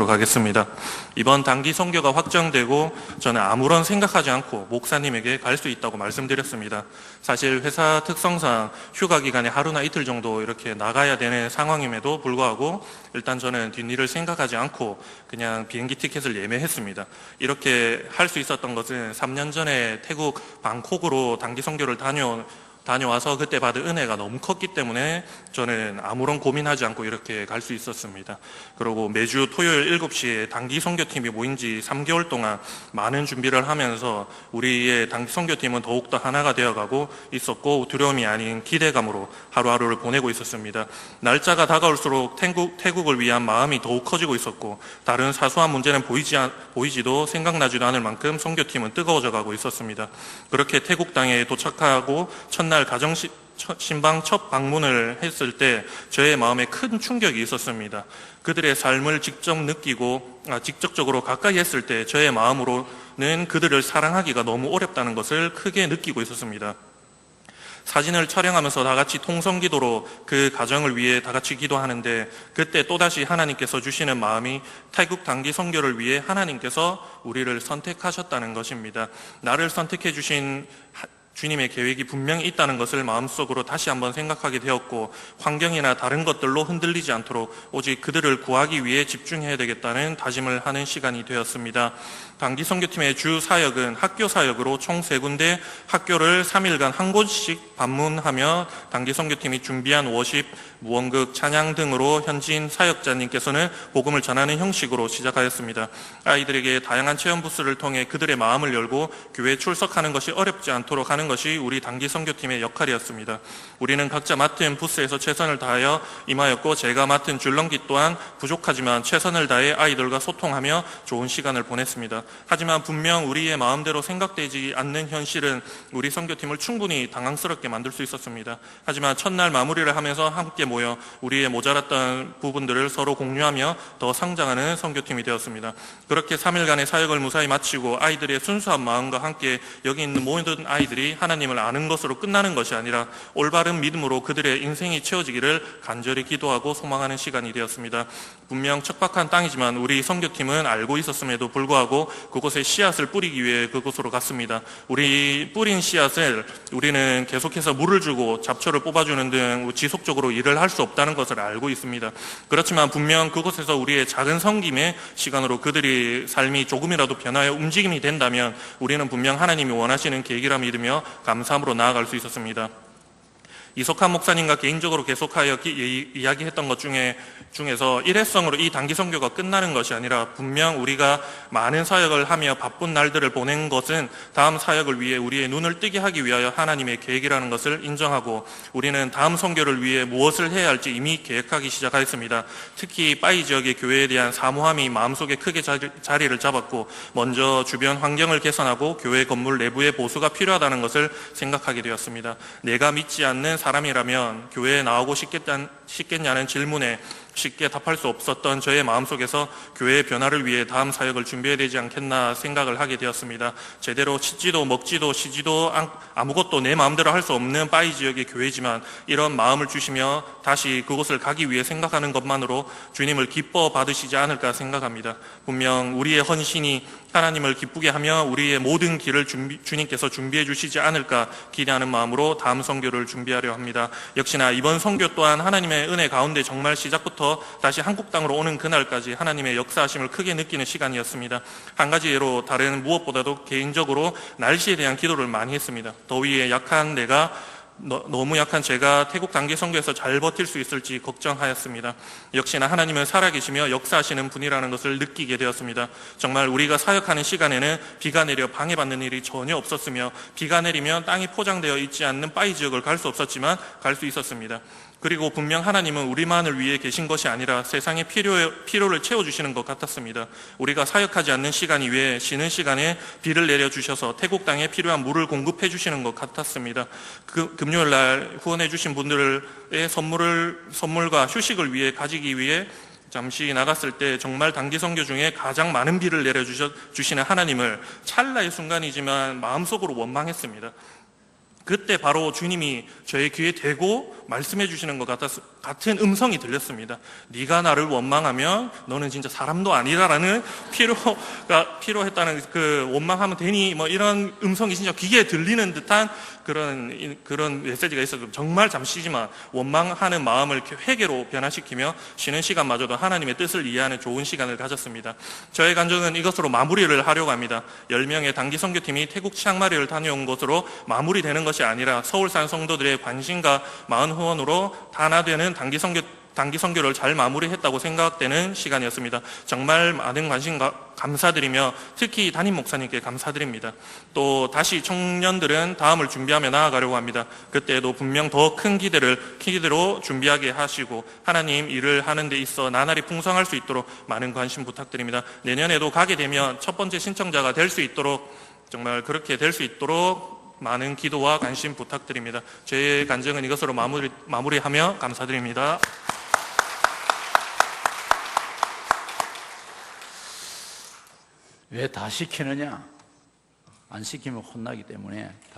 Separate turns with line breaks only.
하도록 하겠습니다. 이번 단기 선교가 확정되고 저는 아무런 생각하지 않고 목사님에게 갈 수 있다고 말씀드렸습니다. 사실 회사 특성상 휴가 기간에 하루나 이틀 정도 이렇게 나가야 되는 상황임에도 불구하고 일단 저는 뒷일을 생각하지 않고 그냥 비행기 티켓을 예매했습니다. 이렇게 할 수 있었던 것은 3년 전에 태국 방콕으로 단기 선교를 다녀와서 그때 받은 은혜가 너무 컸기 때문에 저는 아무런 고민하지 않고 이렇게 갈 수 있었습니다. 그리고 매주 토요일 7시에 단기 선교팀이 모인 지 3개월 동안 많은 준비를 하면서 우리의 단기 선교팀은 더욱더 하나가 되어가고 있었고 두려움이 아닌 기대감으로 하루하루를 보내고 있었습니다. 날짜가 다가올수록 태국을 위한 마음이 더욱 커지고 있었고 다른 사소한 문제는 보이지도 생각나지도 않을 만큼 선교팀은 뜨거워져 가고 있었습니다. 그렇게 태국 땅에 도착하고 첫날 가정신방 첫 방문을 했을 때 저의 마음에 큰 충격이 있었습니다. 그들의 삶을 직접적으로 가까이 했을 때 저의 마음으로는 그들을 사랑하기가 너무 어렵다는 것을 크게 느끼고 있었습니다. 사진을 촬영하면서 다 같이 통성기도로 그 가정을 위해 다 같이 기도하는데 그때 또다시 하나님께서 주시는 마음이 태국 단기 선교를 위해 하나님께서 우리를 선택하셨다는 것입니다. 나를 선택해 주신 주님의 계획이 분명히 있다는 것을 마음속으로 다시 한번 생각하게 되었고 환경이나 다른 것들로 흔들리지 않도록 오직 그들을 구하기 위해 집중해야 되겠다는 다짐을 하는 시간이 되었습니다. 단기 선교팀의 주 사역은 학교 사역으로 총 3군데 학교를 3일간 한 곳씩 방문하며 단기 선교팀이 준비한 워십, 무언극, 찬양 등으로 현지인 사역자님께서는 복음을 전하는 형식으로 시작하였습니다. 아이들에게 다양한 체험 부스를 통해 그들의 마음을 열고 교회에 출석하는 것이 어렵지 않도록 하는 것이 우리 단기 선교팀의 역할이었습니다. 우리는 각자 맡은 부스에서 최선을 다하여 임하였고 제가 맡은 줄넘기 또한 부족하지만 최선을 다해 아이들과 소통하며 좋은 시간을 보냈습니다. 하지만 분명 우리의 마음대로 생각되지 않는 현실은 우리 선교팀을 충분히 당황스럽게 만들 수 있었습니다. 하지만 첫날 마무리를 하면서 함께 모여 우리의 모자랐던 부분들을 서로 공유하며 더 성장하는 선교팀이 되었습니다. 그렇게 3일간의 사역을 무사히 마치고 아이들의 순수한 마음과 함께 여기 있는 모든 아이들이 하나님을 아는 것으로 끝나는 것이 아니라 올바른 믿음으로 그들의 인생이 채워지기를 간절히 기도하고 소망하는 시간이 되었습니다. 분명 척박한 땅이지만 우리 선교팀은 알고 있었음에도 불구하고 그곳에 씨앗을 뿌리기 위해 그곳으로 갔습니다. 우리 뿌린 씨앗을 우리는 계속해서 물을 주고 잡초를 뽑아주는 등 지속적으로 일을 할 수 없다는 것을 알고 있습니다. 그렇지만 분명 그곳에서 우리의 작은 섬김의 시간으로 그들의 삶이 조금이라도 변화의 움직임이 된다면 우리는 분명 하나님이 원하시는 계획이라 믿으며 감사함으로 나아갈 수 있었습니다. 이석환 목사님과 개인적으로 계속하여 이야기했던 것 중에서 일회성으로 이 단기 선교가 끝나는 것이 아니라 분명 우리가 많은 사역을 하며 바쁜 날들을 보낸 것은 다음 사역을 위해 우리의 눈을 뜨게 하기 위하여 하나님의 계획이라는 것을 인정하고 우리는 다음 선교를 위해 무엇을 해야 할지 이미 계획하기 시작하였습니다. 특히 빠이 지역의 교회에 대한 사모함이 마음속에 크게 자리를 잡았고 먼저 주변 환경을 개선하고 교회 건물 내부의 보수가 필요하다는 것을 생각하게 되었습니다. 내가 믿지 않는 사람이라면 교회에 나오고 싶겠냐는 질문에 쉽게 답할 수 없었던 저의 마음속에서 교회의 변화를 위해 다음 사역을 준비해야 되지 않겠나 생각을 하게 되었습니다. 제대로 씻지도 먹지도 쉬지도 아무것도 내 마음대로 할 수 없는 빠이 지역의 교회지만 이런 마음을 주시며 다시 그곳을 가기 위해 생각하는 것만으로 주님을 기뻐 받으시지 않을까 생각합니다. 분명 우리의 헌신이 하나님을 기쁘게 하며 우리의 모든 길을 주님께서 준비해 주시지 않을까 기대하는 마음으로 다음 선교를 준비하려 합니다. 역시나 이번 선교 또한 하나님의 은혜 가운데 정말 시작부터 다시 한국 땅으로 오는 그날까지 하나님의 역사하심을 크게 느끼는 시간이었습니다. 한 가지 예로 다른 무엇보다도 개인적으로 날씨에 대한 기도를 많이 했습니다. 더위에 약한 너무 약한 제가 태국 단기 선교에서 잘 버틸 수 있을지 걱정하였습니다. 역시나 하나님은 살아계시며 역사하시는 분이라는 것을 느끼게 되었습니다. 정말 우리가 사역하는 시간에는 비가 내려 방해받는 일이 전혀 없었으며 비가 내리면 땅이 포장되어 있지 않는 빠이 지역을 갈 수 없었지만 갈 수 있었습니다. 그리고 분명 하나님은 우리만을 위해 계신 것이 아니라 세상의 필요를 채워주시는 것 같았습니다. 우리가 사역하지 않는 시간 이외에 쉬는 시간에 비를 내려주셔서 태국 땅에 필요한 물을 공급해 주시는 것 같았습니다. 금요일 날 후원해 주신 분들의 선물과 휴식을 위해 가지기 위해 잠시 나갔을 때 정말 단기 선교 중에 가장 많은 비를 내려주시는 하나님을 찰나의 순간이지만 마음속으로 원망했습니다. 그때 바로 주님이 저의 귀에 대고 말씀해 주시는 것 같은 음성이 들렸습니다. 네가 나를 원망하면 너는 진짜 사람도 아니다라는 필요했다는 그 원망하면 되니 뭐 이런 음성이 진짜 귀에 들리는 듯한 그런 메시지가 있어서 정말 잠시지만 원망하는 마음을 이렇게 회개로 변화시키며 쉬는 시간마저도 하나님의 뜻을 이해하는 좋은 시간을 가졌습니다. 저의 간증은 이것으로 마무리를 하려고 합니다. 10명의 단기 선교팀이 태국 치앙마리를 다녀온 것으로 마무리되는 것이 아니라 서울산 성도들의 관심과 마음 후원으로 하나되는 단기 선교를 잘 마무리했다고 생각되는 시간이었습니다. 정말 많은 관심과 감사드리며 특히 담임 목사님께 감사드립니다. 또 다시 청년들은 다음을 준비하며 나아가려고 합니다. 그때도 분명 더 큰 기대로 준비하게 하시고 하나님 일을 하는 데 있어 나날이 풍성할 수 있도록 많은 관심 부탁드립니다. 내년에도 가게 되면 첫 번째 신청자가 될 수 있도록 정말 그렇게 될 수 있도록 많은 기도와 관심 부탁드립니다. 제 간증은 이것으로 마무리하며 감사드립니다.
왜 다 시키느냐? 안 시키면 혼나기 때문에